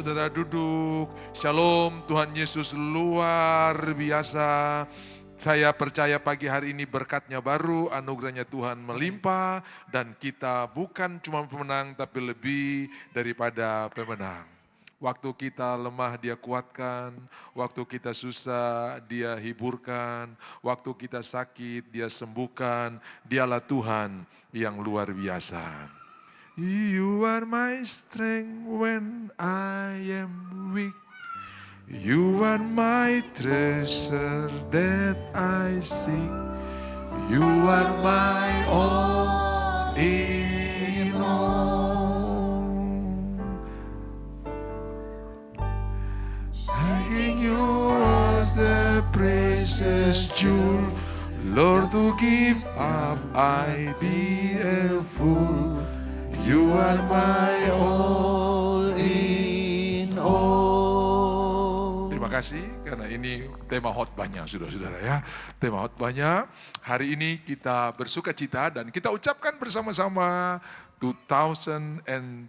Saudara duduk, Shalom, Tuhan Yesus luar biasa. Saya percaya pagi hari ini berkatnya baru, anugerahnya Tuhan melimpah. Dan kita bukan cuma pemenang, tapi lebih daripada pemenang. Waktu kita lemah dia kuatkan, waktu kita susah dia hiburkan, waktu kita sakit dia sembuhkan. Dialah Tuhan yang luar biasa. You are my strength when I am weak. You are my treasure that I seek. You are my all in all. Thanking you as the precious jewel. Lord, to give up I be a fool. You are my all in all. Terima kasih karena ini tema khotbahnya saudara-saudara ya. Tema khotbahnya hari ini kita bersuka cita dan kita ucapkan bersama-sama 2026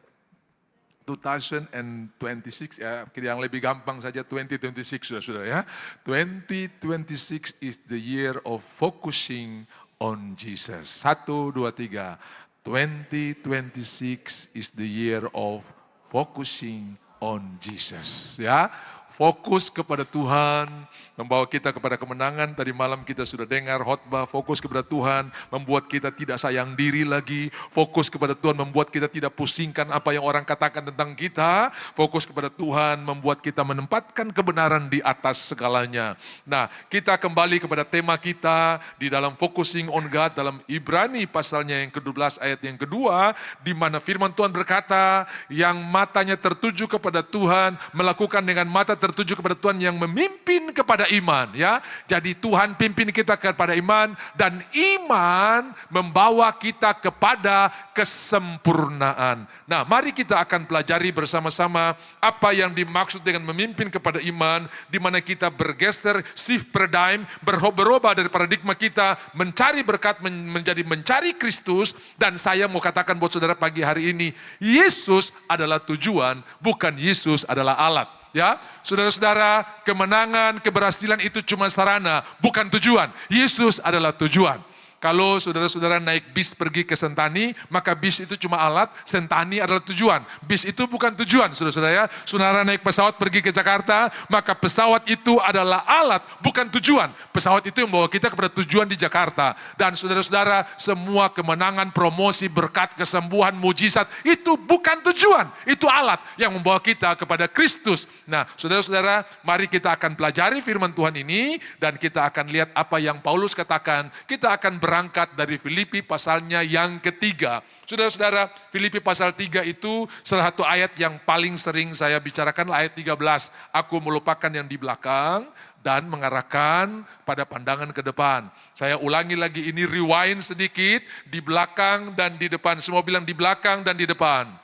ya, yang lebih gampang saja 2026 saudara-saudara ya. 2026 is the year of focusing on Jesus. 1, 2, 3. 2026 is the year of focusing on Jesus. Ya, fokus kepada Tuhan, membawa kita kepada kemenangan. Tadi malam kita sudah dengar khotbah, fokus kepada Tuhan, membuat kita tidak sayang diri lagi. Fokus kepada Tuhan membuat kita tidak pusingkan apa yang orang katakan tentang kita. Fokus kepada Tuhan membuat kita menempatkan kebenaran di atas segalanya. Nah, kita kembali kepada tema kita di dalam focusing on God dalam Ibrani pasalnya yang ke-12 ayat yang kedua, di mana firman Tuhan berkata, yang matanya tertuju kepada Tuhan, melakukan dengan mata tertuju kepada Tuhan yang memimpin kepada iman, ya. Jadi Tuhan pimpin kita kepada iman dan iman membawa kita kepada kesempurnaan. Nah, mari kita akan pelajari bersama-sama apa yang dimaksud dengan memimpin kepada iman, di mana kita bergeser shift paradigm, berubah dari paradigma kita mencari berkat menjadi mencari Kristus. Dan saya mau katakan buat saudara pagi hari ini, Yesus adalah tujuan, bukan Yesus adalah alat. Ya, saudara-saudara, kemenangan, keberhasilan itu cuma sarana, bukan tujuan. Yesus adalah tujuan. Kalau saudara-saudara naik bis pergi ke Sentani, maka bis itu cuma alat, Sentani adalah tujuan. Bis itu bukan tujuan, saudara-saudara ya. Saudara naik pesawat pergi ke Jakarta, maka pesawat itu adalah alat, bukan tujuan. Pesawat itu yang membawa kita kepada tujuan di Jakarta. Dan saudara-saudara, semua kemenangan, promosi, berkat, kesembuhan, mujizat, itu bukan tujuan. Itu alat yang membawa kita kepada Kristus. Nah, saudara-saudara, mari kita akan pelajari firman Tuhan ini, dan kita akan lihat apa yang Paulus katakan. Kita akan berangkat dari Filipi pasalnya yang ketiga. Saudara-saudara, Filipi pasal 3 itu salah satu ayat yang paling sering saya bicarakan, ayat 13. Aku melupakan yang di belakang dan mengarahkan pada pandangan ke depan. Saya ulangi lagi ini, rewind sedikit, di belakang dan di depan. Semua bilang di belakang dan di depan.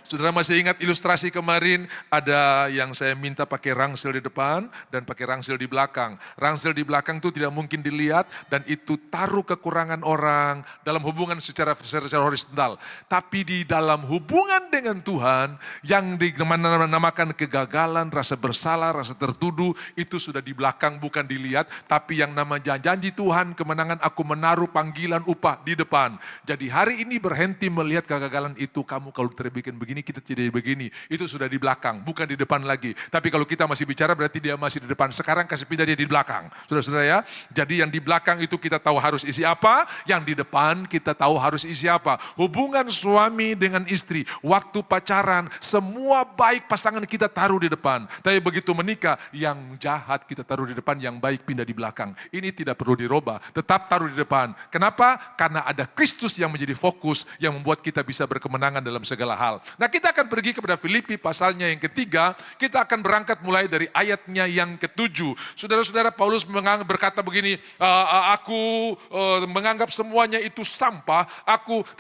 Saudara masih ingat ilustrasi kemarin, ada yang saya minta pakai rangsel di depan dan pakai rangsel di belakang. Rangsel di belakang itu tidak mungkin dilihat dan itu taruh kekurangan orang dalam hubungan secara horizontal. Tapi di dalam hubungan dengan Tuhan yang dinamakan kegagalan, rasa bersalah, rasa tertuduh, itu sudah di belakang bukan dilihat. Tapi yang nama janji Tuhan, kemenangan, aku menaruh panggilan upah di depan. Jadi hari ini berhenti melihat kegagalan itu, kamu kalau terbikin begini, kita tidak begini, itu sudah di belakang, bukan di depan lagi. Tapi kalau kita masih bicara berarti dia masih di depan. Sekarang kasih pindah dia di belakang, saudara-saudara ya. Jadi yang di belakang itu kita tahu harus isi apa, yang di depan kita tahu harus isi apa. Hubungan suami dengan istri, waktu pacaran, semua baik pasangan kita taruh di depan. Tapi begitu menikah, yang jahat kita taruh di depan, yang baik pindah di belakang. Ini tidak perlu dirubah, tetap taruh di depan. Kenapa? Karena ada Kristus yang menjadi fokus, yang membuat kita bisa berkemenangan dalam segala hal. Nah, kita akan pergi kepada Filipi pasalnya yang ketiga, kita akan berangkat mulai dari ayatnya yang ke-7. Saudara-saudara, Paulus berkata begini, aku menganggap semuanya itu sampah,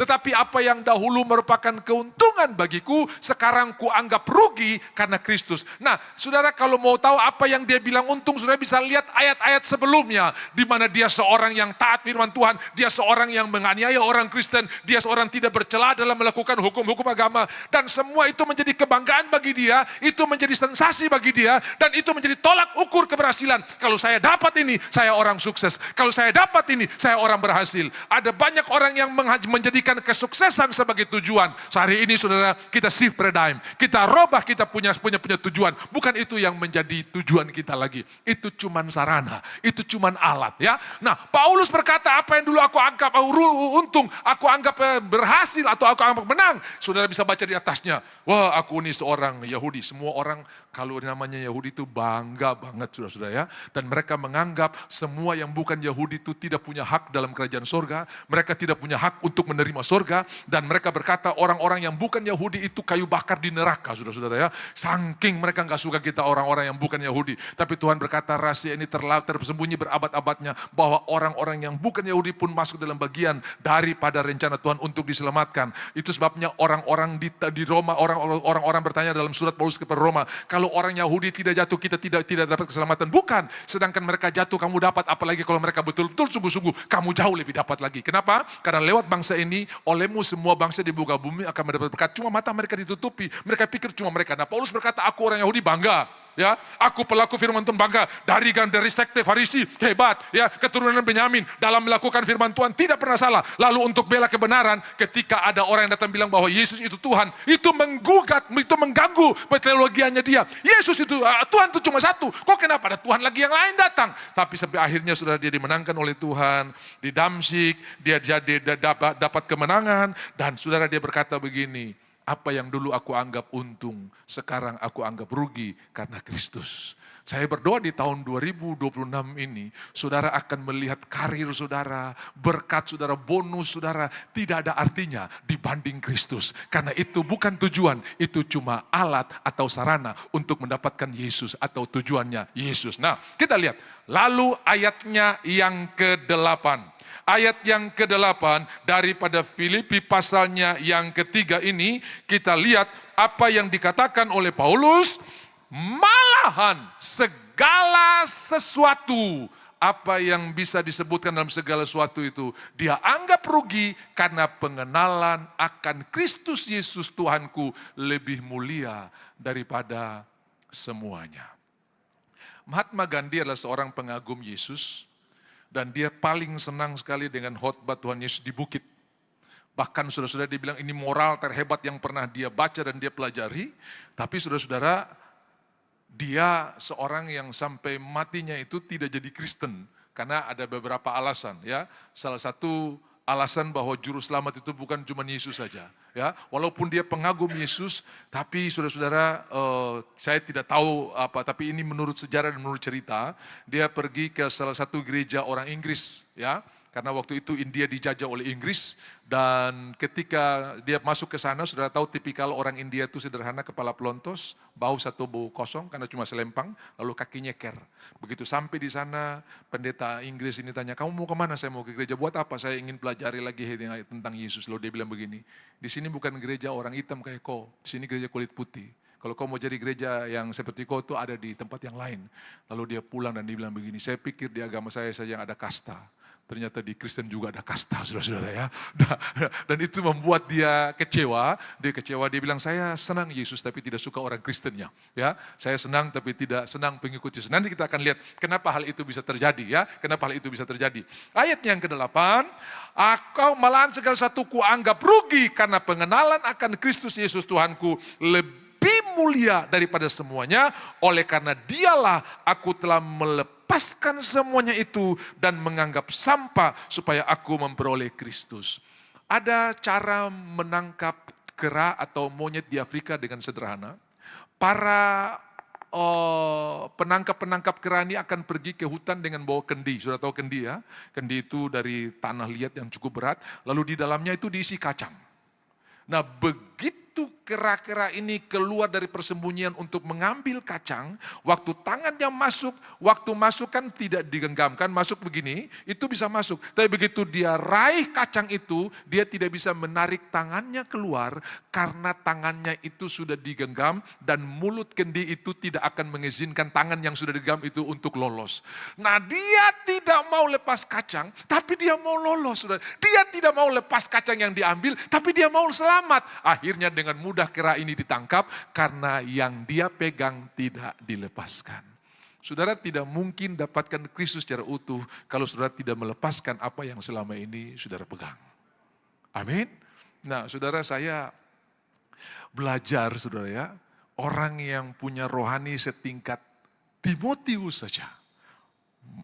tetapi apa yang dahulu merupakan keuntungan bagiku, sekarang kuanggap rugi karena Kristus. Nah, saudara kalau mau tahu apa yang dia bilang untung, saudara bisa lihat ayat-ayat sebelumnya, di mana dia seorang yang taat firman Tuhan, dia seorang yang menganiaya orang Kristen, dia seorang tidak bercela dalam melakukan hukum-hukum agama. dan semua itu menjadi kebanggaan bagi dia, itu menjadi sensasi bagi dia, dan itu menjadi tolak ukur keberhasilan. Kalau saya dapat ini, saya orang sukses. Kalau saya dapat ini, saya orang berhasil. Ada banyak orang yang menjadikan kesuksesan sebagai tujuan. Sehari ini saudara, kita shift paradigm. Kita robah, kita punya tujuan. Bukan itu yang menjadi tujuan kita lagi. Itu cuman sarana, itu cuman alat ya. Nah, Paulus berkata apa yang dulu aku anggap untung, aku anggap berhasil atau aku anggap menang. Saudara bisa baca di atasnya. Wah, aku ini seorang Yahudi. Semua orang kalau namanya Yahudi itu bangga banget saudara-saudara ya. Dan mereka menganggap semua yang bukan Yahudi itu tidak punya hak dalam kerajaan sorga. Mereka tidak punya hak untuk menerima sorga. Dan mereka berkata orang-orang yang bukan Yahudi itu kayu bakar di neraka saudara-saudara ya. Saking mereka gak suka kita orang-orang yang bukan Yahudi. Tapi Tuhan berkata rahasia ini tersembunyi berabad-abadnya. Bahwa orang-orang yang bukan Yahudi pun masuk dalam bagian daripada rencana Tuhan untuk diselamatkan. Itu sebabnya orang-orang di Roma, orang-orang bertanya dalam surat Paulus kepada Roma, kalau orang Yahudi tidak jatuh kita tidak dapat keselamatan. Bukan, sedangkan mereka jatuh kamu dapat, apalagi kalau mereka betul-betul sungguh-sungguh, kamu jauh lebih dapat lagi. Kenapa? Karena lewat bangsa ini, olehmu semua bangsa di muka bumi akan mendapat berkat. Cuma mata mereka ditutupi, mereka pikir cuma mereka. Nah, Paulus berkata, aku orang Yahudi bangga. Ya, aku pelaku firman Tuhan bangga dari sekte Farisi hebat ya, keturunan Benyamin dalam melakukan firman Tuhan tidak pernah salah. Lalu untuk bela kebenaran, ketika ada orang yang datang bilang bahwa Yesus itu Tuhan, itu menggugat, itu mengganggu teologianya dia. Yesus itu Tuhan itu cuma satu. Kok kenapa ada Tuhan lagi yang lain datang? Tapi sampai akhirnya sudah dia dimenangkan oleh Tuhan di Damsyik, dia dapat kemenangan dan saudara dia berkata begini. Apa yang dulu aku anggap untung, sekarang aku anggap rugi karena Kristus. Saya berdoa di tahun 2026 ini, saudara akan melihat karir saudara, berkat saudara, bonus saudara, tidak ada artinya dibanding Kristus. Karena itu bukan tujuan, itu cuma alat atau sarana untuk mendapatkan Yesus atau tujuannya Yesus. Nah, kita lihat, lalu ayatnya yang ke-8. Ayat yang ke-8 daripada Filipi pasalnya yang ketiga ini, kita lihat apa yang dikatakan oleh Paulus, malahan segala sesuatu, apa yang bisa disebutkan dalam segala sesuatu itu, dia anggap rugi karena pengenalan akan Kristus Yesus Tuhanku lebih mulia daripada semuanya. Mahatma Gandhi adalah seorang pengagum Yesus. Dan dia paling senang sekali dengan khotbah Tuhan Yesus di bukit. Bahkan saudara-saudara dia bilang ini moral terhebat yang pernah dia baca dan dia pelajari. Tapi saudara-saudara dia seorang yang sampai matinya itu tidak jadi Kristen. Karena ada beberapa alasan ya. Salah satu alasan bahwa juru selamat itu bukan cuma Yesus saja. Ya, walaupun dia pengagum Yesus, tapi saudara-saudara saya tidak tahu apa, tapi ini menurut sejarah dan menurut cerita, dia pergi ke salah satu gereja orang Inggris, ya, karena waktu itu India dijajah oleh Inggris dan ketika dia masuk ke sana, saudara tahu tipikal orang India itu sederhana, kepala pelontos, bau satu bau kosong karena cuma selempang, lalu kaki nyeker. Begitu sampai di sana, pendeta Inggris ini tanya, kamu mau kemana? Saya mau ke gereja, buat apa? Saya ingin pelajari lagi tentang Yesus. Lalu dia bilang begini, di sini bukan gereja orang hitam kayak kau, di sini gereja kulit putih. Kalau kau mau jadi gereja yang seperti kau itu ada di tempat yang lain. Lalu dia pulang dan dia bilang begini, saya pikir di agama saya saja yang ada kasta. Ternyata di Kristen juga ada kasta, saudara-saudara ya. Dan itu membuat dia kecewa. Dia bilang, saya senang Yesus tapi tidak suka orang Kristennya. Ya, saya senang tapi tidak senang pengikut Yesus. Nanti kita akan lihat kenapa hal itu bisa terjadi. Ya, kenapa hal itu bisa terjadi. Ayat yang ke-8, aku malahan segala satu kuanggap rugi karena pengenalan akan Kristus Yesus Tuhanku lebih mulia daripada semuanya. Oleh karena dialah aku telah melepaskan semuanya itu dan menganggap sampah supaya aku memperoleh Kristus. Ada cara menangkap kera atau monyet di Afrika dengan sederhana. Para penangkap-penangkap kera ini akan pergi ke hutan dengan bawa kendi. Sudah tahu kendi ya? Kendi itu dari tanah liat yang cukup berat. Lalu di dalamnya itu diisi kacang. Nah begitu kera-kera ini keluar dari persembunyian untuk mengambil kacang, waktu tangannya masuk, waktu masuk kan tidak digenggamkan, masuk begini, itu bisa masuk. Tapi begitu dia raih kacang itu, dia tidak bisa menarik tangannya keluar, karena tangannya itu sudah digenggam, dan mulut kendi itu tidak akan mengizinkan tangan yang sudah digenggam itu untuk lolos. Nah dia tidak mau lepas kacang, tapi dia mau lolos. Dia tidak mau lepas kacang yang diambil, tapi dia mau selamat. Akhirnya dengan mudah mudah kera ini ditangkap karena yang dia pegang tidak dilepaskan. Saudara tidak mungkin dapatkan Kristus secara utuh kalau saudara tidak melepaskan apa yang selama ini saudara pegang. Amin. Nah, saudara, saya belajar, saudara ya, orang yang punya rohani setingkat Timotius saja.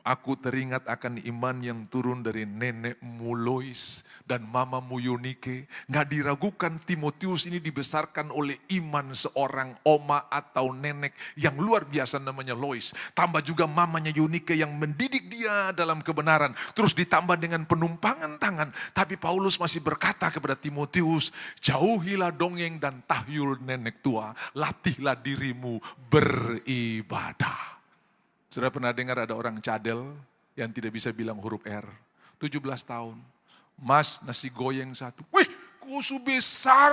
Aku teringat akan iman yang turun dari nenekmu Lois dan mamamu Yunike. Nggak diragukan Timotius ini dibesarkan oleh iman seorang oma atau nenek yang luar biasa namanya Lois. Tambah juga mamanya Yunike yang mendidik dia dalam kebenaran. Terus ditambah dengan penumpangan tangan. Tapi Paulus masih berkata kepada Timotius, jauhilah dongeng dan tahyul nenek tua. Latihlah dirimu beribadah. Saudara pernah dengar ada orang cadel yang tidak bisa bilang huruf R. 17 tahun. Mas, nasi goyang satu. Wih, kusu besar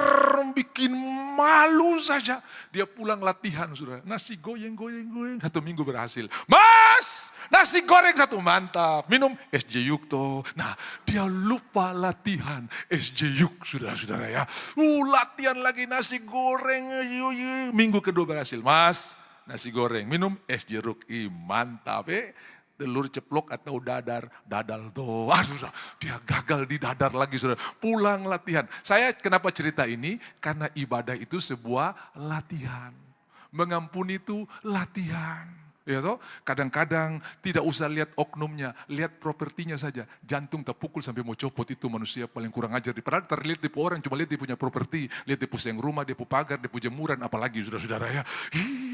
bikin malu saja. Dia pulang latihan, saudara. Nasi goyang. 1 minggu berhasil. Mas, nasi goreng satu, mantap. Minum SJ Yukto. Nah, dia lupa latihan SJ Yuk, saudara-saudara ya. Latihan lagi nasi goreng. Minggu kedua berhasil. Mas, nasi goreng, minum es jeruk, mantap telur ceplok atau dadar tuh, susah. Dia gagal di dadar lagi, saudara. Pulang latihan. Saya kenapa cerita ini? Karena ibadah itu sebuah latihan. Mengampuni itu latihan. Ya toh, kadang-kadang tidak usah lihat oknumnya, lihat propertinya saja. Jantung terpukul sampai mau copot, itu manusia paling kurang ajar. Padahal terlihat di orang, cuma lihat dia punya properti, lihat dia pusing rumah, dia punya pagar, dia punya jemuran, apalagi saudara-saudara ya.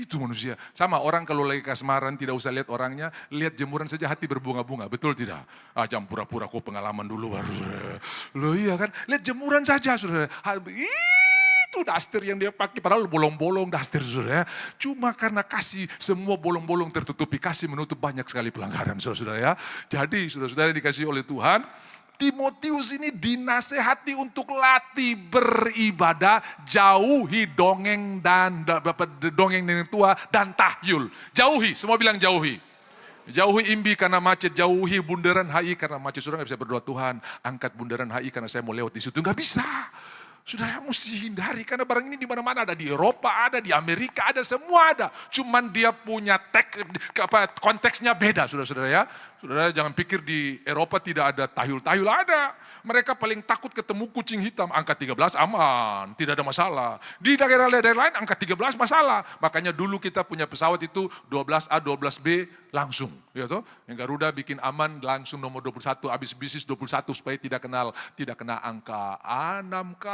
Itu manusia. Sama orang kalau lagi kasmaran tidak usah lihat orangnya, lihat jemuran saja hati berbunga-bunga, betul tidak? Jangan pura-pura kok pengalaman dulu baru. Loh iya kan, lihat jemuran saja saudara. Itu daster yang dia pakai, padahal bolong-bolong daster, saudara ya. Cuma karena kasih, semua bolong-bolong tertutupi, kasih menutup banyak sekali pelanggaran, saudara-saudara ya. Jadi saudara-saudara dikasih oleh Tuhan, Timotius ini dinasehati untuk latih beribadah, jauhi dongeng dan dongeng nenek tua dan tahyul. Jauhi, semua bilang jauhi. Jauhi imbi karena macet, jauhi bundaran HI karena macet. Saudara gak bisa berdoa, Tuhan angkat bundaran HI karena saya mau lewat di situ. Gak bisa. Saudara mesti hindari karena barang ini di mana-mana ada, di Eropa ada, di Amerika ada, semua ada. Cuman dia punya konteksnya beda, saudara-saudara ya. Saudara jangan pikir di Eropa tidak ada tahyul-tahyul, ada. Mereka paling takut ketemu kucing hitam, angka 13 aman, tidak ada masalah. Di daerah-daerah lain angka 13 masalah. Makanya dulu kita punya pesawat itu 12A, 12B langsung. Ya toh? Yang Garuda bikin aman langsung nomor 21, habis bisnis 21 supaya tidak kena angka 6K,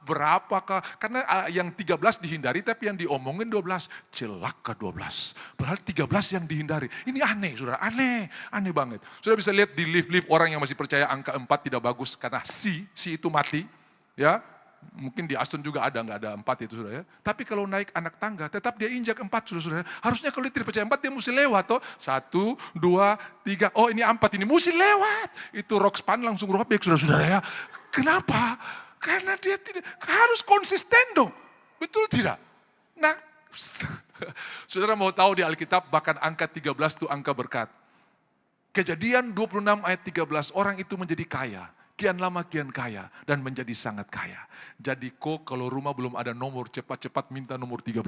berapakah. Karena yang 13 dihindari tapi yang diomongin 12, celaka 12. Padahal 13 yang dihindari. Ini aneh, saudara, aneh banget. Sudah bisa lihat di lift-lift orang yang masih percaya angka 4 tidak bagus karena si itu mati, ya. Mungkin di Aston juga ada, nggak ada 4 itu, saudara ya. Tapi kalau naik anak tangga, tetap dia injak 4, saudara. Harusnya kalau dia tidak percaya 4, dia mesti lewat, toh. 1, 2, 3, oh ini 4, ini mesti lewat. Itu rockspan langsung robek, saudara ya. Kenapa? Karena dia tidak, harus konsisten dong. Betul tidak? Nah, saudara mau tahu di Alkitab, bahkan angka 13 itu angka berkat. Kejadian 26 ayat 13, orang itu menjadi kaya. Kian lama kian kaya dan menjadi sangat kaya. Jadi kok kalau rumah belum ada nomor, cepat-cepat minta nomor 13.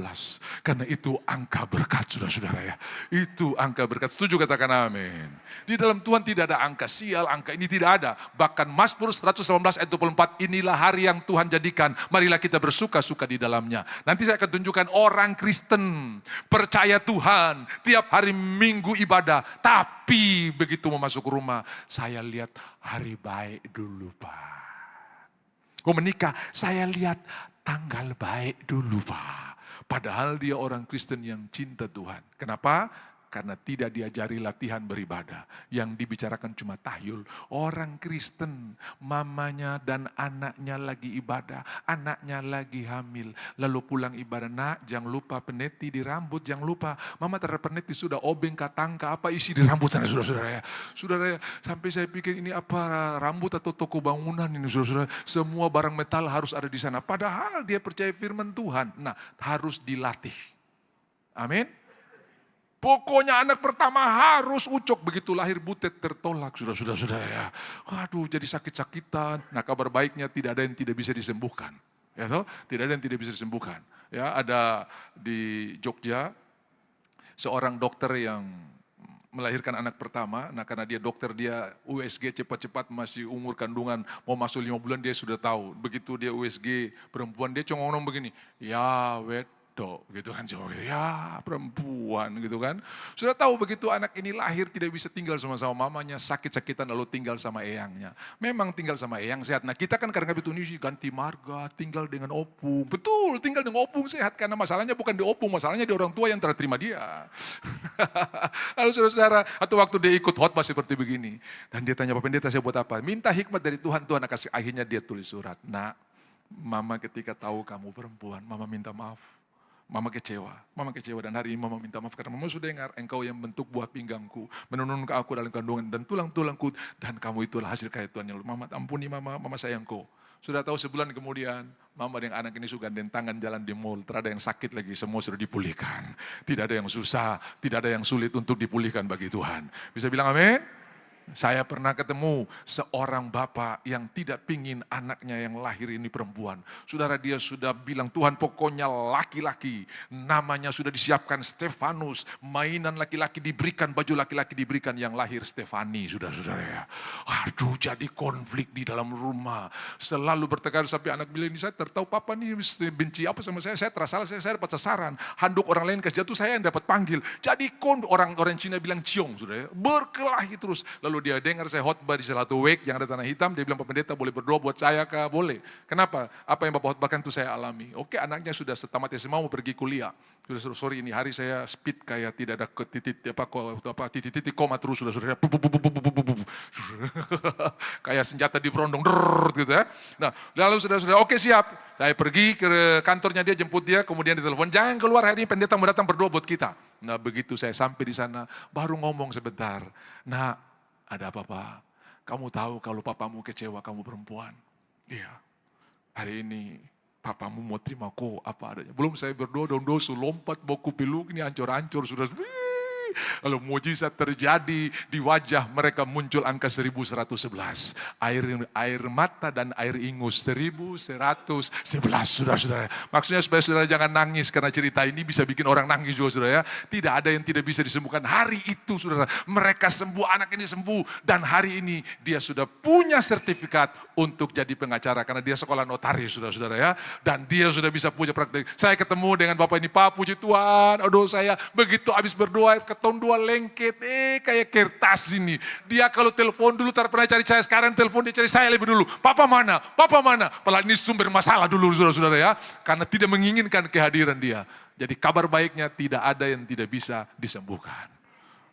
Karena itu angka berkat, saudara-saudara ya. Itu angka berkat. Setuju, katakan amin. Di dalam Tuhan tidak ada angka sial, angka ini tidak ada. Bahkan Mazmur 118 ayat 24, inilah hari yang Tuhan jadikan. Marilah kita bersuka-suka di dalamnya. Nanti saya akan tunjukkan orang Kristen percaya Tuhan. Tiap hari Minggu ibadah. Tapi begitu mau masuk rumah, saya lihat hari baik dulu, Pak. Mau menikah, saya lihat tanggal baik dulu, Pak. Padahal dia orang Kristen yang cinta Tuhan. Kenapa? Karena tidak diajari latihan beribadah. Yang dibicarakan cuma tahyul. Orang Kristen, mamanya dan anaknya lagi ibadah. Anaknya lagi hamil. Lalu pulang ibadah, nak jangan lupa peneti di rambut, jangan lupa. Mama terhadap peneti sudah obeng, katangka, apa isi di rambut sana, saudara-saudara ya. Saudara ya, sampai saya pikir ini apa rambut atau toko bangunan ini, saudara-saudara. Semua barang metal harus ada di sana. Padahal dia percaya firman Tuhan. Nah, harus dilatih. Amin. Pokoknya anak pertama harus ucok, begitu lahir butet tertolak, saudara-saudara ya. Waduh, jadi sakit-sakitan. Nah, kabar baiknya tidak ada yang tidak bisa disembuhkan. Ya toh, tidak ada yang tidak bisa disembuhkan. Ya, ada di Jogja seorang dokter yang melahirkan anak pertama. Nah, karena dia dokter, dia USG cepat-cepat, masih umur kandungan mau masuk 5 bulan dia sudah tahu. Begitu dia USG perempuan, dia cuma ngomong begini, ya wedok gitu kan, cuma gitu, ya perempuan gitu kan. Sudah tahu begitu anak ini lahir tidak bisa tinggal sama-sama mamanya, sakit-sakitan lalu tinggal sama eyangnya. Memang tinggal sama eyang sehat. Nah, kita kan kadang-kadang itu ganti marga, tinggal dengan opung. Betul, tinggal dengan opung sehat, karena masalahnya bukan di opung, masalahnya di orang tua yang telah terima dia. Lalu saudara-saudara, atau waktu dia ikut khotbah seperti begini. Dan dia tanya, Pak Pendeta saya buat apa? Minta hikmat dari Tuhan, Tuhan kasih. Akhirnya dia tulis surat. Nak, mama ketika tahu kamu perempuan, mama minta maaf. Mama kecewa dan hari ini mama minta maaf karena mama sudah dengar engkau yang bentuk buah pinggangku, menenun ke aku dalam kandungan dan tulang-tulangku dan kamu itulah hasil karya Tuhan. Mama ampuni mama sayang kau. Sudah tahu sebulan kemudian mama dengan anak ini sudah gandeng tangan jalan di mall, tidak ada yang sakit lagi, semua sudah dipulihkan. Tidak ada yang susah, tidak ada yang sulit untuk dipulihkan bagi Tuhan. Bisa bilang amin? Saya pernah ketemu seorang bapak yang tidak pingin anaknya yang lahir ini perempuan. Saudara, dia sudah bilang, Tuhan pokoknya laki-laki. Namanya sudah disiapkan Stefanus. Mainan laki-laki diberikan, baju laki-laki diberikan, yang lahir Stefani, saudara-saudara ya. Aduh, jadi konflik di dalam rumah. Selalu bertengkar sampai anak bilang, ini saya tertahu papa nih benci apa sama saya terasa salah, saya dapat sasaran. Handuk orang lain kasih jatuh, saya yang dapat panggil. Jadi orang Cina bilang ciong, saudara ya. Berkelahi terus. Lalu dia dengar saya khotbah di salah satu wake yang ada tanah hitam, dia bilang, Pak Pendeta boleh berdoa buat saya kah? Boleh. Kenapa? Apa yang Bapak khotbahkan itu saya alami. Oke, anaknya sudah tamat SMA mau pergi kuliah. Sudah, sorry ini hari saya speed kayak tidak ada titik koma terus sudah kayak senjata diberondong gitu ya. Nah, lalu sudah oke siap. Saya pergi ke kantornya dia, jemput dia, kemudian ditelepon, jangan keluar hari ini, pendeta mau datang berdoa buat kita. Nah, begitu saya sampai di sana baru ngomong sebentar. Nah, ada apa Pak? Kamu tahu kalau papamu kecewa kamu perempuan? Iya. Hari ini papamu mau terima kok apa adanya. Belum saya berdoa dong dosu lompat baku peluk ini hancur-hancur sudah. Lalu mujizat terjadi di wajah mereka muncul angka 1111. Air mata dan air ingus 1111 saudara-saudara. Maksudnya supaya saudara jangan nangis karena cerita ini bisa bikin orang nangis juga saudara ya. Tidak ada yang tidak bisa disembuhkan. Hari itu saudara mereka sembuh, anak ini sembuh. Dan hari ini dia sudah punya sertifikat untuk jadi pengacara karena dia sekolah notaris saudara-saudara ya. Dan dia sudah bisa punya praktek. Saya ketemu dengan bapak ini, Pak puji Tuhan. Aduh saya begitu habis berdoa tahun 2 lengket, kayak kertas ini. Dia kalau telepon dulu tak pernah cari saya, sekarang telepon dia cari saya lebih dulu. Papa mana? Padahal ini sumber masalah dulu saudara-saudara ya. Karena tidak menginginkan kehadiran dia. Jadi kabar baiknya tidak ada yang tidak bisa disembuhkan.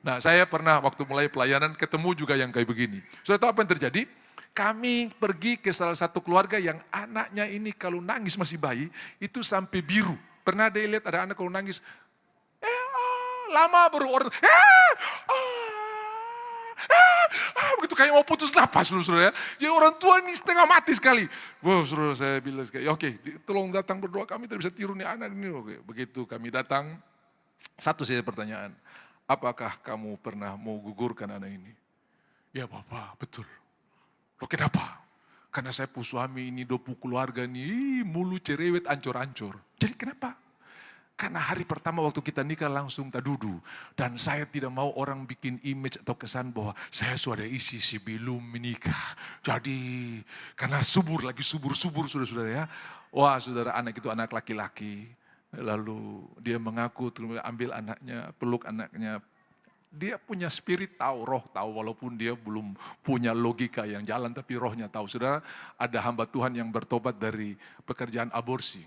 Nah saya pernah waktu mulai pelayanan ketemu juga yang kayak begini. Sudah tahu apa yang terjadi? Kami pergi ke salah satu keluarga yang anaknya ini kalau nangis masih bayi, itu sampai biru. Pernah ada lihat ada anak kalau nangis, lama baru orang, begitu kayak mau putus napas saudara ya. Jadi orang tua ini setengah mati sekali. Wah saudara saya bilang sekali, oke, tolong datang berdoa, kami tidak bisa tiru nih anak ini. Oke, begitu kami datang, satu saja pertanyaan, apakah kamu pernah mau gugurkan anak ini? Ya Bapak, betul. Loh kenapa? Karena saya suami ini 20 keluarga nih, mulu cerewet ancur-ancur. Jadi kenapa? Karena hari pertama waktu kita nikah langsung tadudu. Dan saya tidak mau orang bikin image atau kesan bahwa saya sudah isi sebelum menikah. Jadi karena lagi subur saudara-saudara ya. Wah saudara, anak itu anak laki-laki. Lalu dia mengaku ambil anaknya, peluk anaknya. Dia punya spirit tahu, roh tahu walaupun dia belum punya logika yang jalan tapi rohnya tahu. Saudara, ada hamba Tuhan yang bertobat dari pekerjaan aborsi.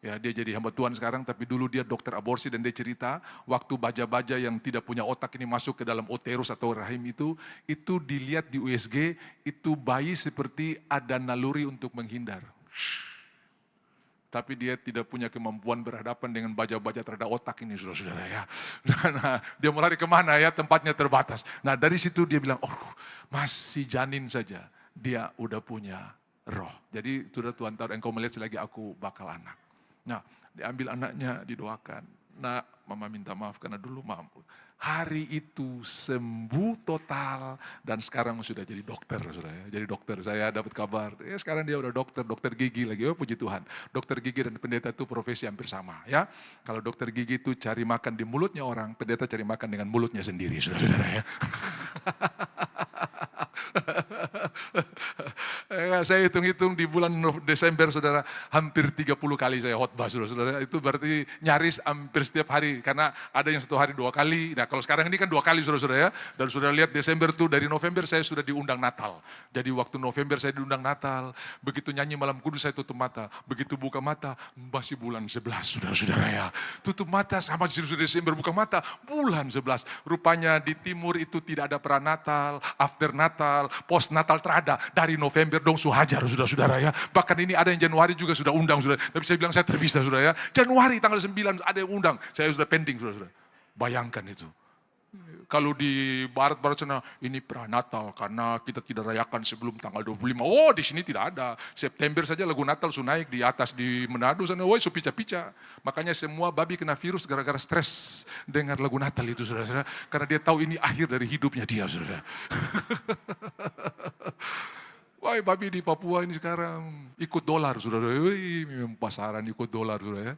Ya, dia jadi hamba Tuhan sekarang, tapi dulu dia dokter aborsi dan dia cerita, waktu baja-baja yang tidak punya otak ini masuk ke dalam uterus atau rahim itu dilihat di USG, itu bayi seperti ada naluri untuk menghindar. Tapi dia tidak punya kemampuan berhadapan dengan baja-baja terhadap otak ini, saudara-saudara ya. Nah, dia mau lari kemana ya, tempatnya terbatas. Nah dari situ dia bilang, masih janin saja, dia udah punya roh. Jadi sudah Tuhan tahu, engkau melihat selagi aku bakal anak. Nah, diambil anaknya, didoakan. Nah, mama minta maaf karena dulu mampu. Hari itu sembuh total dan sekarang sudah jadi dokter, saudara ya. Jadi dokter, saya dapat kabar, sekarang dia udah dokter gigi lagi, puji Tuhan. Dokter gigi dan pendeta itu profesi hampir sama ya. Kalau dokter gigi itu cari makan di mulutnya orang, pendeta cari makan dengan mulutnya sendiri, saudara-saudara ya. Saya hitung-hitung di bulan Desember, saudara, hampir 30 kali saya khotbah, saudara. Itu berarti nyaris hampir setiap hari, karena ada yang 1 hari 2 kali. Nah kalau sekarang ini kan 2 kali, saudara ya. Dan saudara lihat Desember tuh, dari November saya sudah diundang Natal. Jadi waktu November saya diundang Natal, begitu nyanyi Malam Kudus saya tutup mata. Begitu buka mata, masih bulan 11, saudara-saudara ya. Tutup mata sama sudah Desember, buka mata, bulan 11. Rupanya di timur itu tidak ada pranatal, after Natal, post Natal terada. Dari November dong suhajar, saudara-saudara ya. Bahkan ini ada yang Januari juga sudah undang, saudara. Tapi saya bilang saya terbisa, saudara ya. Januari tanggal 9 ada yang undang. Saya sudah pending, saudara-saudara. Bayangkan itu. Kalau di barat-barat sana, ini pranatal karena kita tidak rayakan sebelum tanggal 25. Oh, di sini tidak ada. September saja lagu Natal sudah naik di atas di Manado sana. Woi, pica-pica. Makanya semua babi kena virus gara-gara stres dengar lagu Natal itu, saudara-saudara. Karena dia tahu ini akhir dari hidupnya dia, saudara. Wah, babi di Papua ini sekarang ikut dolar, saudara. Wih, memang pasaran ikut dolar, saudara ya.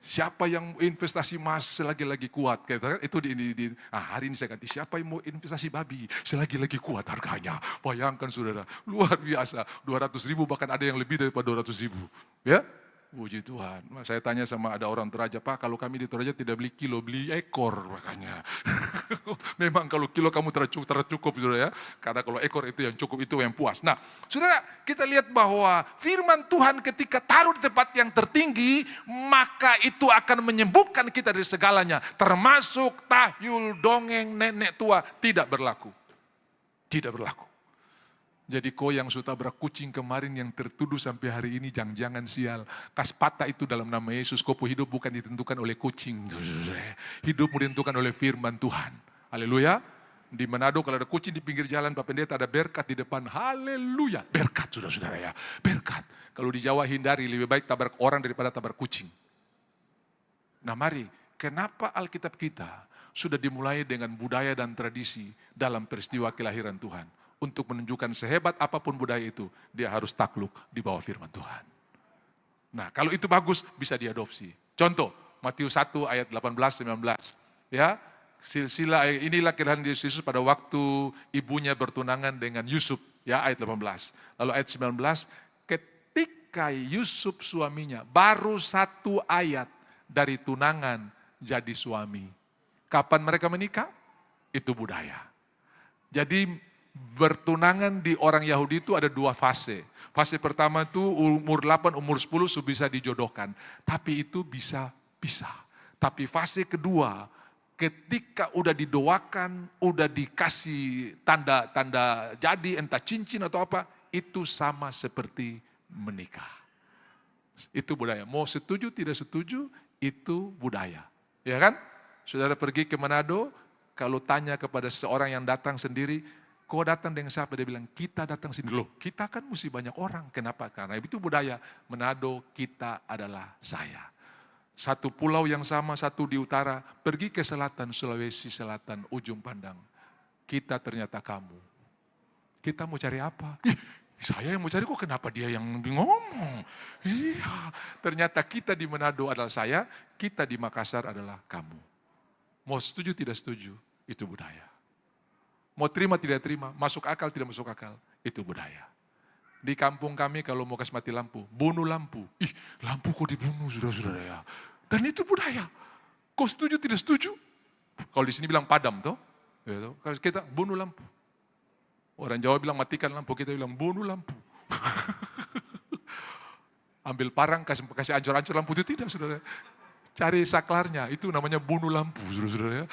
Siapa yang investasi emas selagi-lagi kuat, itu hari ini saya ganti, siapa yang mau investasi babi selagi-lagi kuat harganya. Bayangkan, saudara, luar biasa, 200.000 bahkan ada yang lebih daripada 200.000, ya. Puji Tuhan. Saya tanya sama ada orang Toraja, Pak, kalau kami di Toraja tidak beli kilo, beli ekor makanya. Memang kalau kilo kamu tercukup, saudara ya. Karena kalau ekor itu yang cukup, itu yang puas. Nah, saudara, kita lihat bahwa firman Tuhan ketika taruh di tempat yang tertinggi, maka itu akan menyembuhkan kita dari segalanya. Termasuk tahyul, dongeng, nenek tua, tidak berlaku. Tidak berlaku. Jadi kau yang sudah tabrak kucing kemarin yang tertuduh sampai hari ini jangan-jangan sial. Kaspata itu dalam nama Yesus, kau hidup bukan ditentukan oleh kucing. Hidup ditentukan oleh firman Tuhan. Haleluya. Di Manado kalau ada kucing di pinggir jalan, Pak Pendeta ada berkat di depan. Haleluya. Berkat, saudara-saudara ya. Berkat. Kalau di Jawa hindari, lebih baik tabrak orang daripada tabrak kucing. Nah mari, kenapa Alkitab kita sudah dimulai dengan budaya dan tradisi dalam peristiwa kelahiran Tuhan? Untuk menunjukkan sehebat apapun budaya itu, dia harus takluk di bawah firman Tuhan. Nah, kalau itu bagus, bisa diadopsi. Contoh, Matius 1 ayat 18-19. Ya, silsilah inilah kelahiran Yesus pada waktu ibunya bertunangan dengan Yusuf. Ya, ayat 18. Lalu ayat 19, ketika Yusuf suaminya, baru 1 ayat dari tunangan jadi suami. Kapan mereka menikah? Itu budaya. Jadi, bertunangan di orang Yahudi itu ada 2 fase. Fase pertama itu umur 8, umur 10 bisa dijodohkan. Tapi itu bisa. Tapi fase kedua, ketika udah didoakan, udah dikasih tanda-tanda jadi, entah cincin atau apa, itu sama seperti menikah. Itu budaya. Mau setuju, tidak setuju, itu budaya. Ya kan? Saudara pergi ke Manado, kalau tanya kepada seorang yang datang sendiri, kau datang dengan siapa? Dia bilang, kita datang sini. Loh, kita kan mesti banyak orang. Kenapa? Karena itu budaya. Manado, kita adalah saya. Satu pulau yang sama, satu di utara. Pergi ke selatan, Sulawesi Selatan, ujung pandang. Kita ternyata kamu. Kita mau cari apa? Saya yang mau cari, kok kenapa dia yang ngomong? Iya, ternyata kita di Manado adalah saya, kita di Makassar adalah kamu. Mau setuju, tidak setuju, itu budaya. Mau terima tidak terima, masuk akal tidak masuk akal, itu budaya. Di kampung kami kalau mau kasih mati lampu, bunuh lampu. Ih, lampu kok dibunuh, saudara-saudara ya. Dan itu budaya. Kau setuju tidak setuju? Kalau di sini bilang padam toh, gitu. Kalau kita bunuh lampu. Orang Jawa bilang matikan lampu, kita bilang bunuh lampu. Ambil parang kasih ancur-ancur lampu itu tidak, saudara. Cari saklarnya, itu namanya bunuh lampu, saudara-saudara ya.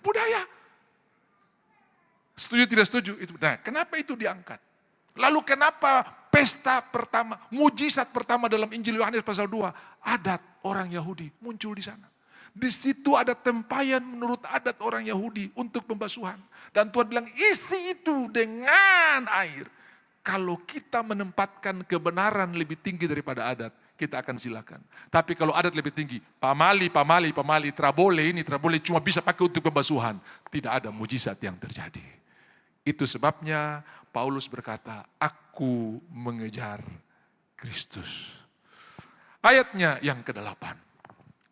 Budaya. Setuju tidak setuju itu. Nah, kenapa itu diangkat? Lalu kenapa pesta pertama, mujizat pertama dalam Injil Yohanes pasal 2, adat orang Yahudi muncul di sana. Di situ ada tempayan menurut adat orang Yahudi untuk pembasuhan. Dan Tuhan bilang, isi itu dengan air. Kalau kita menempatkan kebenaran lebih tinggi daripada adat, kita akan silakan. Tapi kalau adat lebih tinggi, pamali, trabole ini, trabole cuma bisa pakai untuk pembasuhan. Tidak ada mujizat yang terjadi. Itu sebabnya Paulus berkata, aku mengejar Kristus. Ayatnya yang ke-8.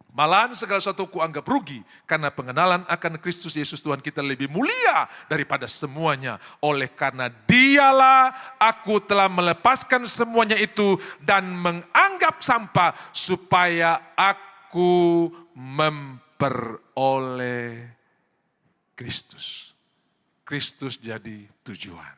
Malahan segala sesuatu kuanggap rugi karena pengenalan akan Kristus Yesus Tuhan kita lebih mulia daripada semuanya. Oleh karena dialah aku telah melepaskan semuanya itu dan menganggap sampah supaya aku memperoleh Kristus. Kristus jadi tujuan.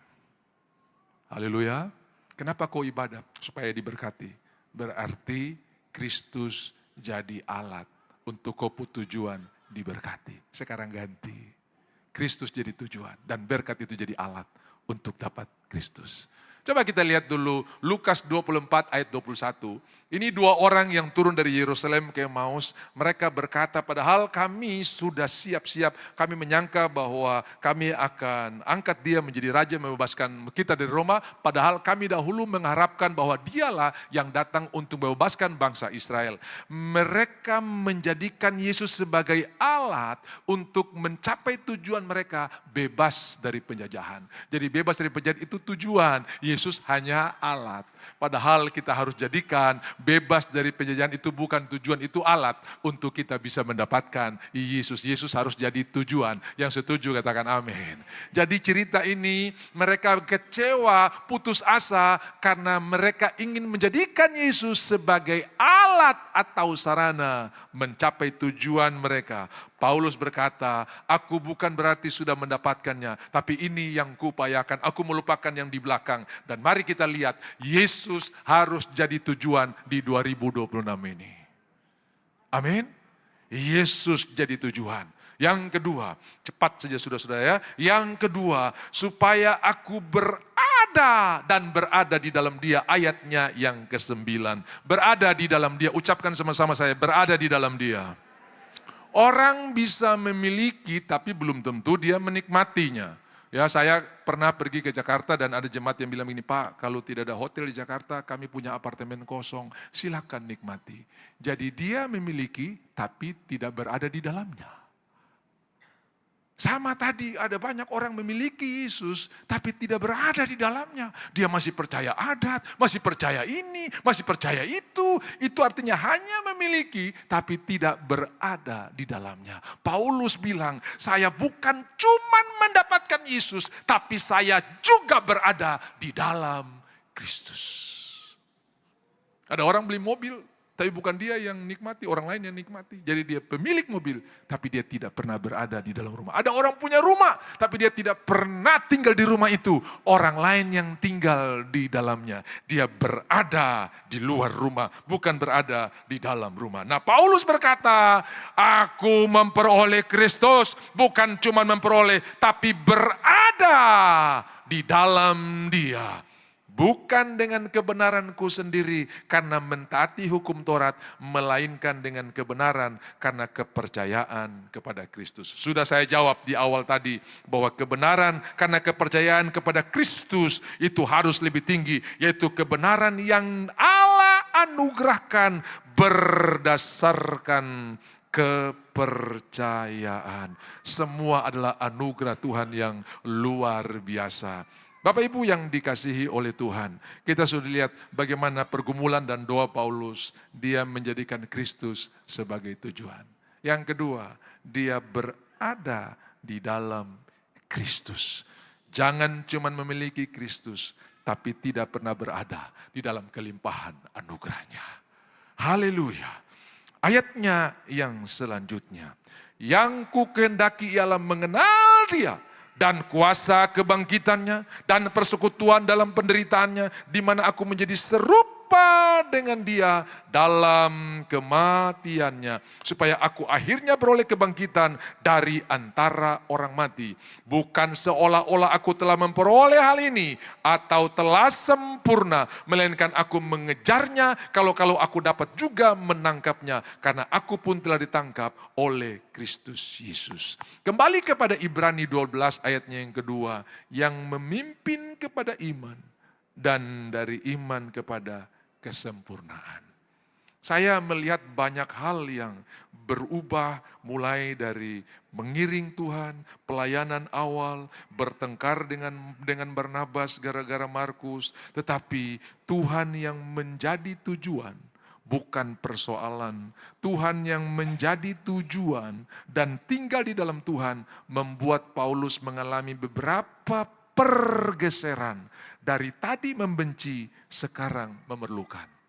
Haleluya. Kenapa kau ibadah? Supaya diberkati. Berarti Kristus jadi alat untuk kau tujuan diberkati. Sekarang ganti. Kristus jadi tujuan dan berkat itu jadi alat untuk dapat Kristus. Coba kita lihat dulu Lukas 24 ayat 21. Ini dua orang yang turun dari Yerusalem ke Emmaus. Mereka berkata, padahal kami sudah siap-siap. Kami menyangka bahwa kami akan angkat dia menjadi raja membebaskan kita dari Roma. Padahal kami dahulu mengharapkan bahwa dialah yang datang untuk membebaskan bangsa Israel. Mereka menjadikan Yesus sebagai alat untuk mencapai tujuan mereka bebas dari penjajahan. Jadi bebas dari penjajahan itu tujuan. Yesus hanya alat. Padahal kita harus jadikan bebas dari penjajahan itu bukan tujuan, itu alat untuk kita bisa mendapatkan Yesus. Yesus harus jadi tujuan. Yang setuju katakan amin. Jadi cerita ini mereka kecewa, putus asa karena mereka ingin menjadikan Yesus sebagai alat atau sarana mencapai tujuan mereka. Paulus berkata, aku bukan berarti sudah mendapatkannya, tapi ini yang kuupayakan, aku melupakan yang di belakang. Dan mari kita lihat, Yesus harus jadi tujuan di 2026 ini. Amin. Yesus jadi tujuan. Yang kedua, cepat saja saudara-saudara ya. Yang kedua, supaya aku berada dan berada di dalam dia. Ayatnya yang ke-9. Berada di dalam dia, ucapkan sama-sama saya, berada di dalam dia. Orang bisa memiliki tapi belum tentu dia menikmatinya. Ya, saya pernah pergi ke Jakarta dan ada jemaat yang bilang ini, Pak, kalau tidak ada hotel di Jakarta, kami punya apartemen kosong, silakan nikmati. Jadi dia memiliki tapi tidak berada di dalamnya. Sama tadi ada banyak orang memiliki Yesus tapi tidak berada di dalamnya. Dia masih percaya adat, masih percaya ini, masih percaya itu. Itu artinya hanya memiliki tapi tidak berada di dalamnya. Paulus bilang, saya bukan cuma mendapatkan Yesus tapi saya juga berada di dalam Kristus. Ada orang beli mobil, tapi bukan dia yang nikmati, orang lain yang nikmati. Jadi dia pemilik mobil, tapi dia tidak pernah berada di dalam rumah. Ada orang punya rumah, tapi dia tidak pernah tinggal di rumah itu. Orang lain yang tinggal di dalamnya. Dia berada di luar rumah, bukan berada di dalam rumah. Nah, Paulus berkata, aku memperoleh Kristus, bukan cuma memperoleh, tapi berada di dalam dia. Bukan dengan kebenaranku sendiri karena mentaati hukum Taurat, melainkan dengan kebenaran karena kepercayaan kepada Kristus. Sudah saya jawab di awal tadi bahwa kebenaran karena kepercayaan kepada Kristus itu harus lebih tinggi, yaitu kebenaran yang Allah anugerahkan berdasarkan kepercayaan. Semua adalah anugerah Tuhan yang luar biasa. Bapak Ibu yang dikasihi oleh Tuhan, kita sudah lihat bagaimana pergumulan dan doa Paulus, dia menjadikan Kristus sebagai tujuan. Yang kedua, dia berada di dalam Kristus. Jangan cuma memiliki Kristus, tapi tidak pernah berada di dalam kelimpahan anugerahnya. Haleluya. Ayatnya yang selanjutnya, yang ku kehendaki ialah mengenal dia, dan kuasa kebangkitannya, dan persekutuan dalam penderitaannya, di mana aku menjadi serupa dengan dia dalam kematiannya, supaya aku akhirnya beroleh kebangkitan dari antara orang mati. Bukan seolah-olah aku telah memperoleh hal ini, atau telah sempurna, melainkan aku mengejarnya, kalau aku dapat juga menangkapnya, karena aku pun telah ditangkap oleh Kristus Yesus. Kembali kepada Ibrani 12 ayatnya yang kedua, yang memimpin kepada iman, dan dari iman kepada kesempurnaan. Saya melihat banyak hal yang berubah mulai dari mengiring Tuhan, pelayanan awal, bertengkar dengan Barnabas gara-gara Markus, tetapi Tuhan yang menjadi tujuan, bukan persoalan. Tuhan yang menjadi tujuan dan tinggal di dalam Tuhan membuat Paulus mengalami beberapa pergeseran. Dari tadi membenci, sekarang memerlukan.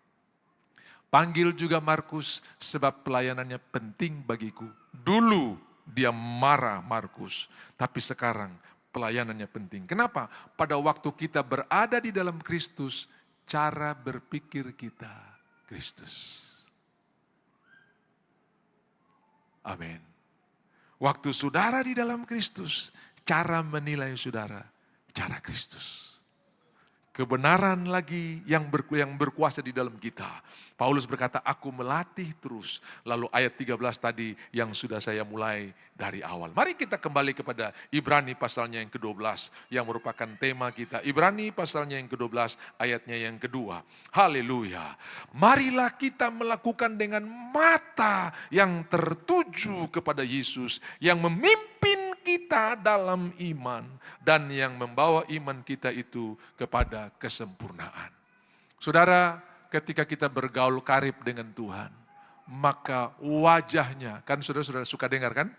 Panggil juga Markus sebab pelayanannya penting bagiku. Dulu dia marah Markus, tapi sekarang pelayanannya penting. Kenapa? Pada waktu kita berada di dalam Kristus, cara berpikir kita Kristus. Amin. Waktu saudara di dalam Kristus, cara menilai saudara, cara Kristus. Kebenaran lagi yang berkuasa di dalam kita. Paulus berkata, aku melatih terus. Lalu ayat 13 tadi yang sudah saya mulai dari awal. Mari kita kembali kepada Ibrani pasalnya yang ke-12 yang merupakan tema kita. Ibrani pasalnya yang ke-12 ayatnya yang kedua. Haleluya. Marilah kita melakukan dengan mata yang tertuju kepada Yesus yang memimpin kita dalam iman dan yang membawa iman kita itu kepada kesempurnaan. Saudara, ketika kita bergaul karib dengan Tuhan, maka wajahnya, kan saudara-saudara suka dengar kan?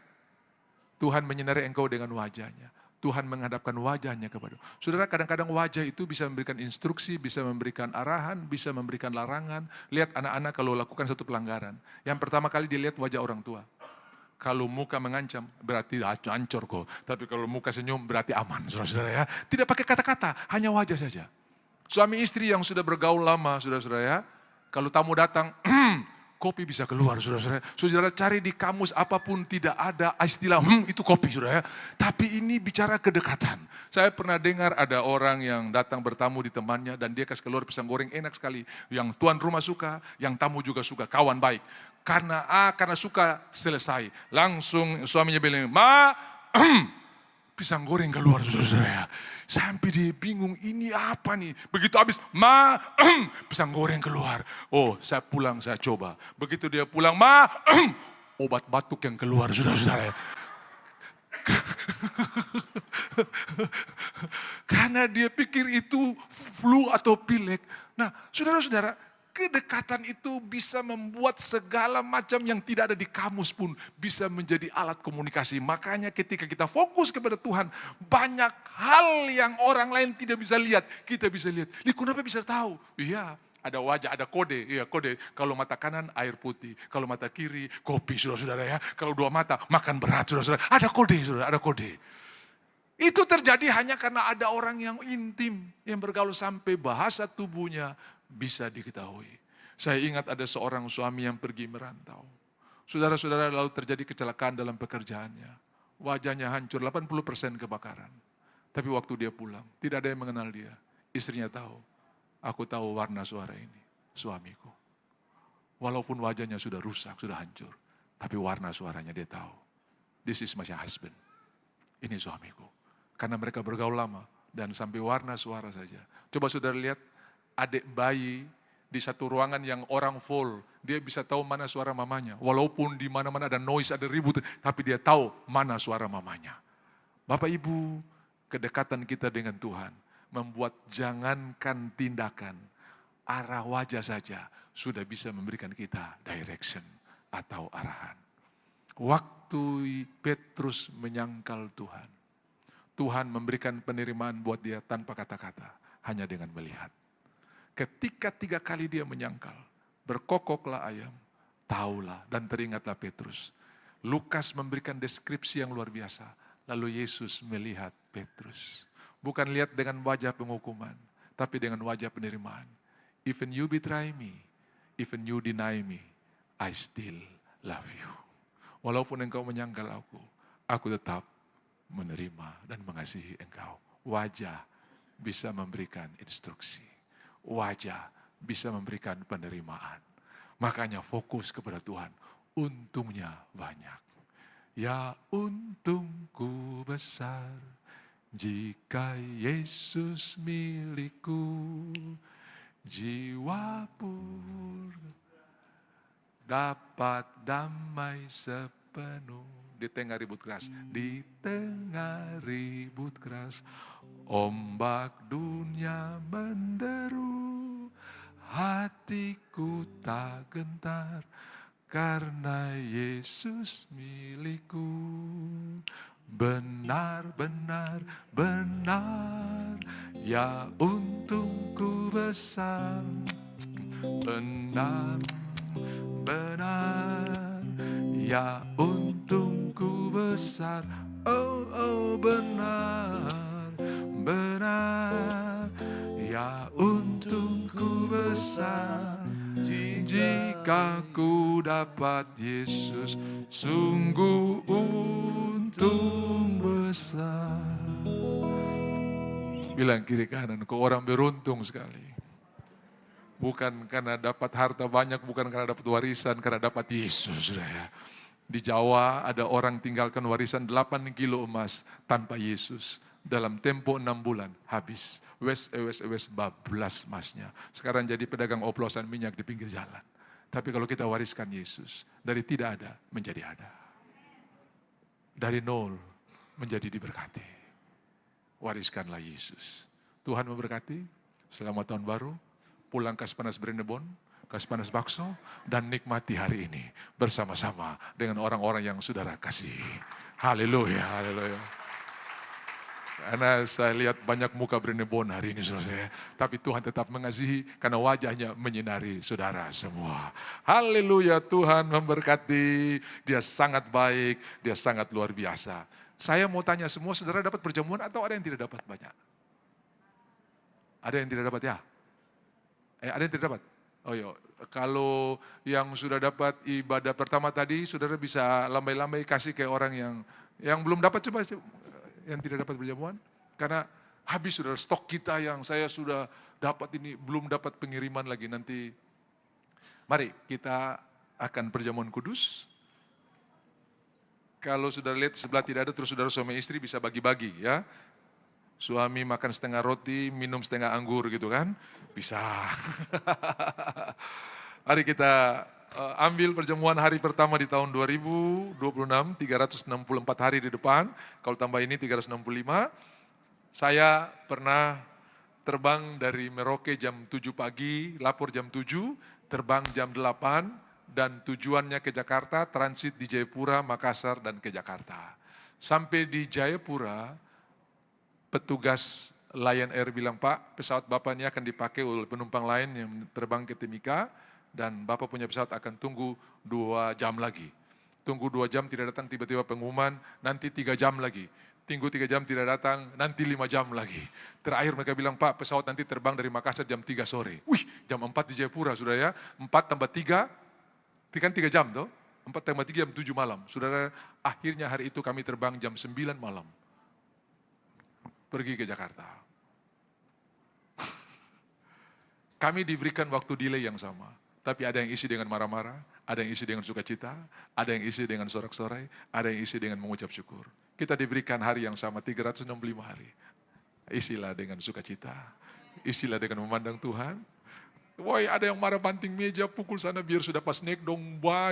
Tuhan menyinari engkau dengan wajahnya. Tuhan menghadapkan wajahnya kepada. Saudara, kadang-kadang wajah itu bisa memberikan instruksi, bisa memberikan arahan, bisa memberikan larangan. Lihat anak-anak kalau lakukan satu pelanggaran. Yang pertama kali dilihat wajah orang tua. Kalau muka mengancam berarti hancur kok. Tapi kalau muka senyum berarti aman, saudara-saudara ya. Tidak pakai kata-kata, hanya wajah saja. Suami istri yang sudah bergaul lama, saudara-saudara ya. Kalau tamu datang, kopi bisa keluar, saudara-saudara. Saudara cari di kamus apapun tidak ada istilah itu kopi, saudara ya. Tapi ini bicara kedekatan. Saya pernah dengar ada orang yang datang bertamu di temannya dan dia kasih keluar pisang goreng enak sekali. Yang tuan rumah suka, yang tamu juga suka, kawan baik. Karena suka selesai. Langsung suaminya bilang, pisang goreng keluar, saudara-saudara ya. Sampai dia bingung, ini apa nih? Begitu habis, pisang goreng keluar. Oh, saya pulang, saya coba. Begitu dia pulang, obat batuk yang keluar, saudara-saudara ya. Karena dia pikir itu flu atau pilek. Nah, saudara-saudara, kedekatan itu bisa membuat segala macam yang tidak ada di kamus pun bisa menjadi alat komunikasi. Makanya ketika kita fokus kepada Tuhan, banyak hal yang orang lain tidak bisa lihat, kita bisa lihat. Kenapa bisa tahu? Iya, ada wajah, ada kode. Iya, kode. Kalau mata kanan, air putih. Kalau mata kiri, kopi, saudara-saudara ya. Kalau dua mata, makan berat, saudara-saudara. Ada kode, saudara, ada kode. Itu terjadi hanya karena ada orang yang intim, yang bergaul sampai bahasa tubuhnya bisa diketahui. Saya ingat ada seorang suami yang pergi merantau. Saudara-saudara, lalu terjadi kecelakaan dalam pekerjaannya. Wajahnya hancur, 80% kebakaran. Tapi waktu dia pulang, tidak ada yang mengenal dia. Istrinya tahu, aku tahu warna suara ini, suamiku. Walaupun wajahnya sudah rusak, sudah hancur. Tapi warna suaranya dia tahu. This is my husband. Ini suamiku. Karena mereka bergaul lama dan sampai warna suara saja. Coba saudara lihat, adik bayi di satu ruangan yang orang full, dia bisa tahu mana suara mamanya. Walaupun di mana-mana ada noise, ada ribut, tapi dia tahu mana suara mamanya. Bapak Ibu, kedekatan kita dengan Tuhan membuat jangankan tindakan, arah wajah saja sudah bisa memberikan kita direction atau arahan. Waktu Petrus menyangkal Tuhan, Tuhan memberikan penerimaan buat dia tanpa kata-kata, hanya dengan melihat. Ketika 3 kali dia menyangkal, berkokoklah ayam, taulah dan teringatlah Petrus. Lukas memberikan deskripsi yang luar biasa. Lalu Yesus melihat Petrus. Bukan lihat dengan wajah penghukuman, tapi dengan wajah penerimaan. Even you betray me, even you deny me, I still love you. Walaupun engkau menyangkal aku tetap menerima dan mengasihi engkau. Wajah bisa memberikan instruksi. Wajah bisa memberikan penerimaan. Makanya fokus kepada Tuhan. Untungnya banyak. Ya untungku besar jika Yesus milikku. Jiwa pur. dapat damai sepenuh. Di tengah ribut keras, di tengah ribut keras, ombak dunia menderu, hatiku tak gentar, karena Yesus milikku. Benar, benar, benar, ya untungku besar. Benar, benar, ya untungku besar. Oh, oh, benar, benar, ya untungku besar. Jika ku dapat Yesus, sungguh untung besar. Bilang kiri kanan, kau orang beruntung sekali. Bukan karena dapat harta banyak, bukan karena dapat warisan, karena dapat Yesus. Ya. Di Jawa ada orang tinggalkan warisan 8 kilo emas tanpa Yesus. Dalam tempo 6 bulan habis. Wes bablas emasnya. Sekarang jadi pedagang oplosan minyak di pinggir jalan. Tapi kalau kita wariskan Yesus, dari tidak ada menjadi ada. Dari nol menjadi diberkati. Wariskanlah Yesus. Tuhan memberkati. Selamat tahun baru. Pulang Kas Panas Brenebon, Kas Panas Bakso, dan nikmati hari ini bersama-sama dengan orang-orang yang saudara kasih. Haleluya, haleluya. Karena saya lihat banyak muka Brenebon hari ini saudara, tapi Tuhan tetap mengasihi karena wajahnya menyinari saudara semua. Haleluya, Tuhan memberkati, Dia sangat baik, Dia sangat luar biasa. Saya mau tanya semua saudara dapat perjamuan atau ada yang tidak dapat banyak? Ada yang tidak dapat ya? Ada yang tidak dapat? Oh iya, kalau yang sudah dapat ibadah pertama tadi, saudara bisa lambai-lambai kasih ke orang yang belum dapat, coba yang tidak dapat perjamuan. Karena habis saudara stok kita yang saya sudah dapat ini, belum dapat pengiriman lagi nanti. Mari kita akan perjamuan kudus. Kalau saudara lihat sebelah tidak ada, terus saudara suami istri bisa bagi-bagi ya. Suami makan setengah roti, minum setengah anggur gitu kan. Bisa. Mari kita ambil perjamuan hari pertama di tahun 2026, 364 hari di depan. Kalau tambah ini 365. Saya pernah terbang dari Merauke jam 7 pagi, lapor jam 7, terbang jam 8, dan tujuannya ke Jakarta, transit di Jayapura, Makassar, dan ke Jakarta. Sampai di Jayapura, petugas Lion Air bilang, Pak, pesawat Bapak ini akan dipakai oleh penumpang lain yang terbang ke Timika, dan Bapak punya pesawat akan tunggu 2 jam lagi. Tunggu 2 jam tidak datang, tiba-tiba pengumuman, nanti 3 jam lagi. Tunggu 3 jam tidak datang, nanti 5 jam lagi. Terakhir mereka bilang, Pak, pesawat nanti terbang dari Makassar jam 3 sore. Wih, jam 4 di Jayapura, saudara ya. 4 tambah 3, kan 3 jam tuh. 4 tambah 3 jam 7 malam. Saudara, akhirnya hari itu kami terbang jam 9 malam. Pergi ke Jakarta. Kami diberikan waktu delay yang sama. Tapi ada yang isi dengan marah-marah, ada yang isi dengan sukacita, ada yang isi dengan sorak-sorai, ada yang isi dengan mengucap syukur. Kita diberikan hari yang sama, 365 hari. Isilah dengan sukacita, isilah dengan memandang Tuhan. Woi, ada yang marah banting meja, pukul sana biar sudah pas naik dong,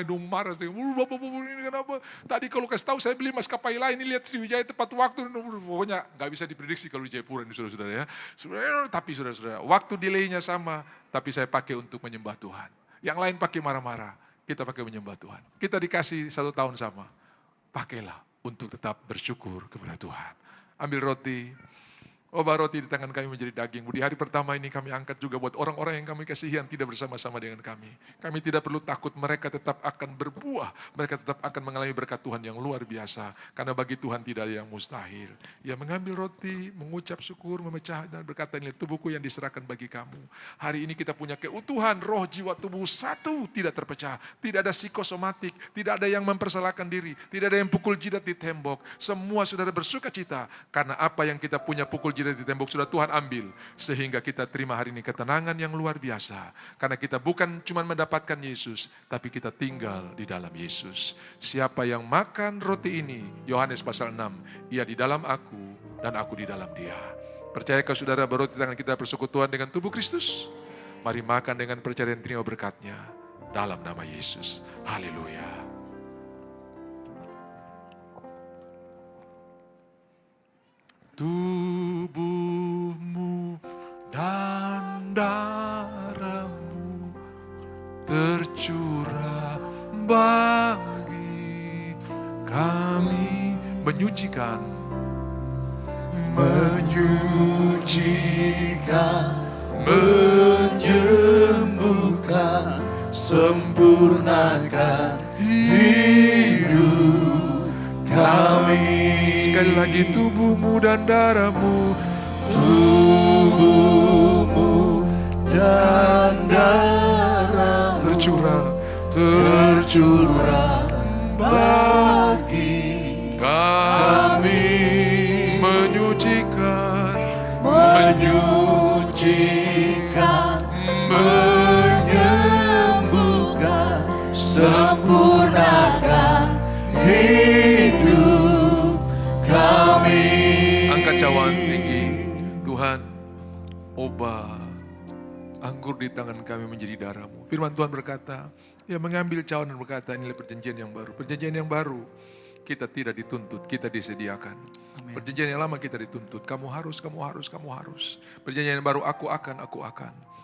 dong marah. Bapak ini kenapa? Tadi kalau kasih tahu saya beli maskapai lain, ini lihat Sriwijaya tepat waktu. Pokoknya nggak bisa diprediksi kalau di Jayapura ini saudara-saudara ya. Tapi saudara-saudara, waktu delaynya sama, tapi saya pakai untuk menyembah Tuhan. Yang lain pakai marah-marah, kita pakai menyembah Tuhan. Kita dikasih 1 tahun sama, pakailah untuk tetap bersyukur kepada Tuhan. Ambil roti. Obat roti di tangan kami menjadi daging. Di hari pertama ini kami angkat juga buat orang-orang yang kami kasihi yang tidak bersama-sama dengan kami. Kami tidak perlu takut, mereka tetap akan berbuah. Mereka tetap akan mengalami berkat Tuhan yang luar biasa. Karena bagi Tuhan tidak ada yang mustahil. Ia mengambil roti, mengucap syukur, memecah dan berkata, ini tubuhku yang diserahkan bagi kamu. Hari ini kita punya keutuhan, roh, jiwa, tubuh satu tidak terpecah. Tidak ada psikosomatik, tidak ada yang mempersalahkan diri, tidak ada yang pukul jidat di tembok. Semua saudara bersuka cita karena apa yang kita punya pukul jidat di tembok sudah Tuhan ambil, sehingga kita terima hari ini ketenangan yang luar biasa, karena kita bukan cuma mendapatkan Yesus, tapi kita tinggal di dalam Yesus. Siapa yang makan roti ini, Yohanes pasal 6, ia di dalam aku dan aku di dalam dia. Percayakah saudara bahwa roti tangan kita persekutuan dengan tubuh Kristus? Mari makan dengan percaya dan terima berkatnya. dalam nama Yesus. Haleluya. Tubuhmu dan darahmu tercurah bagi kami, menyucikan, menyembuhkan, sempurnakan hidup kami. Sekali lagi, tubuhmu dan darahmu, tubuhmu dan darahmu tercurah bagi kami, menyucikan, menyembuhkan, sempurnakan hidup kami. Angkat cawan tinggi. Tuhan, ubah anggur di tangan kami menjadi darah-Mu. Firman Tuhan berkata, ya mengambil cawan dan berkata, inilah perjanjian yang baru. Perjanjian yang baru, kita tidak dituntut, kita disediakan. Amen. Perjanjian yang lama kita dituntut, kamu harus. Perjanjian yang baru, aku akan.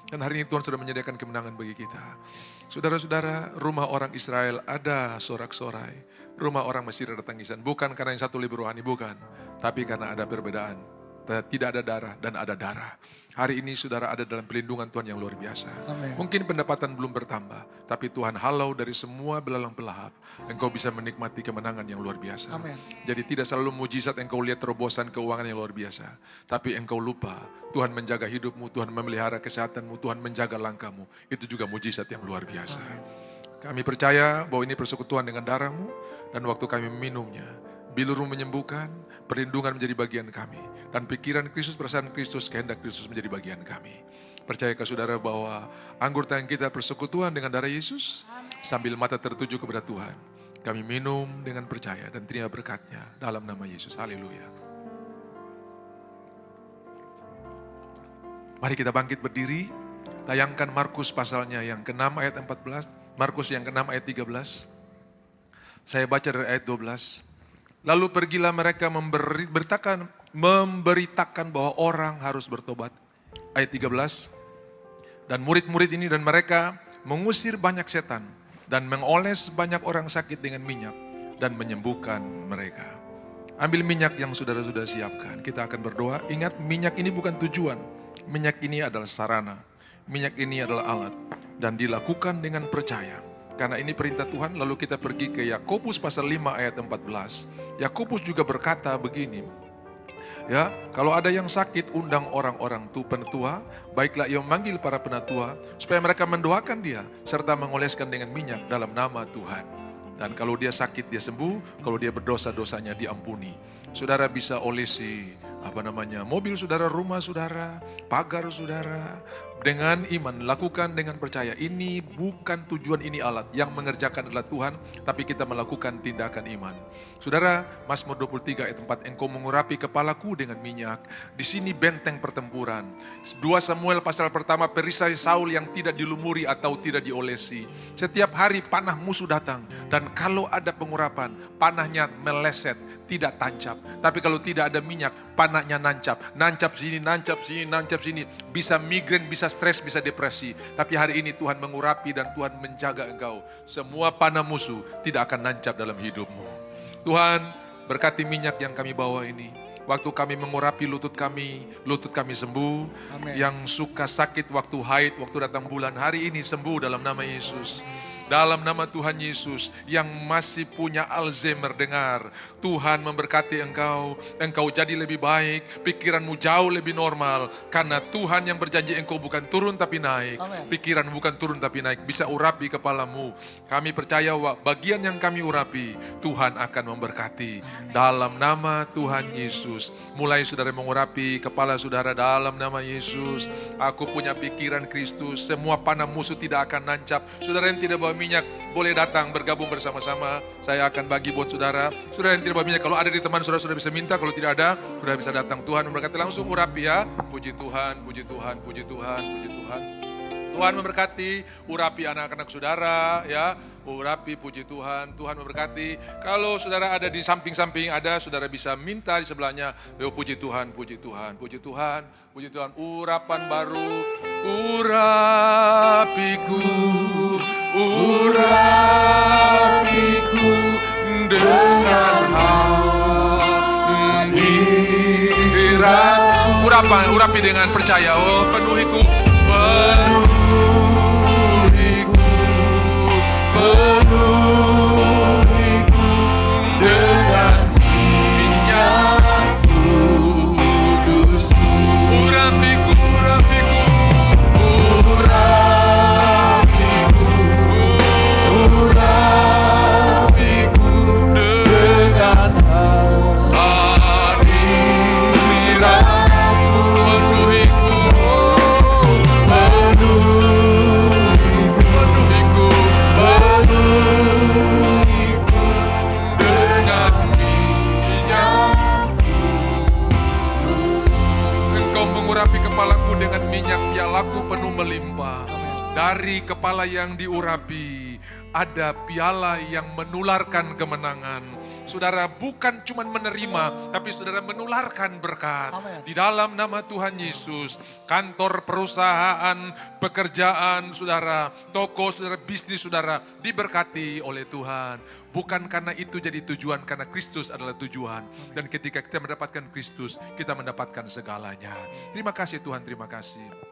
Dan hari ini Tuhan sudah menyediakan kemenangan bagi kita. Saudara-saudara, rumah orang Israel ada sorak-sorai. Rumah orang Mesir ada tangisan. Bukan karena yang satu lebih rohani, bukan. Tapi karena ada perbedaan. Tidak ada darah dan ada darah. Hari ini saudara ada dalam perlindungan Tuhan yang luar biasa. Amen. Mungkin pendapatan belum bertambah, tapi Tuhan halau dari semua belalang belahap. Engkau bisa menikmati kemenangan yang luar biasa. Amen. Jadi tidak selalu mujizat engkau lihat terobosan keuangan yang luar biasa. Tapi engkau lupa, Tuhan menjaga hidupmu, Tuhan memelihara kesehatanmu, Tuhan menjaga langkahmu. Itu juga mujizat yang luar biasa. Amen. Kami percaya bahwa ini persekutuan dengan darahmu, dan waktu kami meminumnya, bilur menyembuhkan, perlindungan menjadi bagian kami. Dan pikiran Kristus, perasaan Kristus, kehendak Kristus menjadi bagian kami. Percayakah saudara bahwa anggur tangan kita persekutuan dengan darah Yesus? Sambil mata tertuju kepada Tuhan, kami minum dengan percaya dan terima berkat-Nya dalam nama Yesus. Haleluya. Mari kita bangkit berdiri. Tayangkan Markus pasalnya yang ke-6 ayat 14. Markus yang ke-6 ayat 13. Saya baca dari ayat 12. Lalu pergilah mereka memberitakan bahwa orang harus bertobat. Ayat 13. Dan murid-murid ini dan mereka mengusir banyak setan dan mengoles banyak orang sakit dengan minyak dan menyembuhkan mereka. Ambil minyak yang saudara-saudara siapkan. Kita akan berdoa. Ingat, minyak ini bukan tujuan. Minyak ini adalah sarana. Minyak ini adalah alat. Dan dilakukan dengan percaya. Karena ini perintah Tuhan, lalu kita pergi ke Yakobus pasal 5 ayat 14. Yakobus juga berkata begini, ya, kalau ada yang sakit, undang orang-orang penatua, baiklah ia memanggil para penatua, supaya mereka mendoakan dia, serta mengoleskan dengan minyak dalam nama Tuhan. Dan kalau dia sakit, dia sembuh, kalau dia berdosa, dosanya diampuni. Saudara bisa olesi, mobil saudara, rumah saudara, pagar saudara, dengan iman, lakukan dengan percaya. Ini bukan tujuan, ini alat. Yang mengerjakan adalah Tuhan, tapi kita melakukan tindakan iman. Saudara, Mazmur 23 ayat 4, engkau mengurapi kepalaku dengan minyak. Di sini benteng pertempuran. 2 Samuel pasal pertama, perisai Saul yang tidak dilumuri atau tidak diolesi. Setiap hari panah musuh datang. Dan kalau ada pengurapan, panahnya meleset, tidak tancap. Tapi kalau tidak ada minyak, panahnya nancap. Nancap sini, nancap sini, nancap sini. Bisa migrain, bisa stres, bisa depresi. Tapi hari ini Tuhan mengurapi dan Tuhan menjaga engkau. Semua panah musuh tidak akan nancap dalam hidupmu. Tuhan berkati minyak yang kami bawa ini. Waktu kami mengurapi lutut kami sembuh. Amen. Yang suka sakit waktu haid, waktu datang bulan, hari ini sembuh dalam nama Yesus. Dalam nama Tuhan Yesus, yang masih punya Alzheimer, dengar, Tuhan memberkati engkau jadi lebih baik, pikiranmu jauh lebih normal, karena Tuhan yang berjanji engkau bukan turun tapi naik. Amen. Pikiran bukan turun tapi naik, bisa urapi kepalamu. Kami percaya bagian yang kami urapi, Tuhan akan memberkati. Amen. Dalam nama Tuhan Yesus, mulai saudara mengurapi kepala saudara dalam nama Yesus. Aku punya pikiran Kristus, semua panah musuh tidak akan nancap. Saudara yang tidak bawa minyak, boleh datang bergabung bersama-sama. Saya akan bagi buat saudara. Saudara yang tidak bawa minyak, kalau ada di teman saudara, sudah bisa minta. Kalau tidak ada, sudah bisa datang. Tuhan memberkati, langsung urapi ya. Puji Tuhan, puji Tuhan, puji Tuhan, puji Tuhan. Tuhan memberkati, urapi anak-anak saudara, ya, urapi, puji Tuhan, Tuhan memberkati. Kalau saudara ada di samping-samping, ada saudara bisa minta di sebelahnya, puji Tuhan, puji Tuhan, puji Tuhan, puji Tuhan, urapan baru, urapiku, urapiku dengan hadirat. Urapi dengan percaya, oh penuhiku, penuhiku dengan minyak kudus-Mu. Urapiku, urapiku, urapiku dengan hadirat-Mu. Penuhiku, penuhiku dengan minyak kudus. Engkau mengurapi kepalaku dengan minyak, pialaku penuh melimpah. Dari kepala yang diurapi, ada piala yang menularkan kemenangan. Saudara bukan cuma menerima, tapi saudara menularkan berkat. Amen. Di dalam nama Tuhan Yesus, kantor, perusahaan, pekerjaan saudara, toko saudara, bisnis saudara, diberkati oleh Tuhan. Bukan karena itu jadi tujuan, karena Kristus adalah tujuan. Dan ketika kita mendapatkan Kristus, kita mendapatkan segalanya. Terima kasih Tuhan, terima kasih.